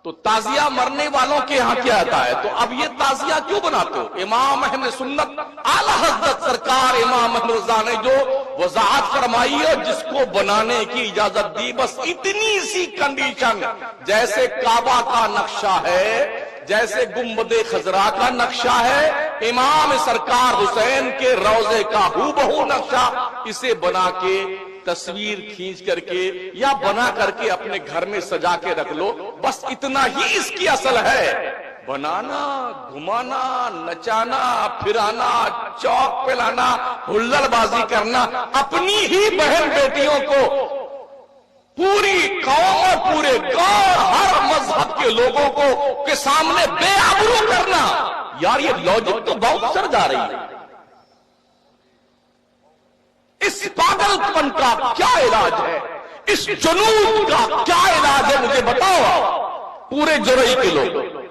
تو ताजिया मरने वालों के यहाँ क्या आता है, तो अब ये ताजिया क्यों बनाते हो? इमाम अहमद सुन्नत आला हज़रत सरकार इमाम अहमद रज़ा ने जो वज़ाहत फरमाई है, जिसको बनाने की इजाजत दी, बस इतनी सी कंडीशन, जैसे काबा का नक्शा है, जैसे गुंबदे खजरा का नक्शा है, इमाम सरकार हुसैन के रोजे का हूबहू नक्शा, इसे बना के तस्वीर खींच करके या बना करके अपने घर में सजा के रख लो, बस इतना ही इसकी असल है। बनाना, घुमाना, नचाना, फिराना, चौक पे लाना, हुल्लड़बाजी करना, अपनी ही बहन बेटियों को पूरी कौम और पूरे गांव हर मजहब के लोगों को के सामने बेआबरू करना, यार ये लॉजिक तो बहुत सर जा रही है। इस पागलपन का क्या इलाज है, इस जुनून का क्या इलाज है, मुझे बताओ पूरे जुरई के लोग।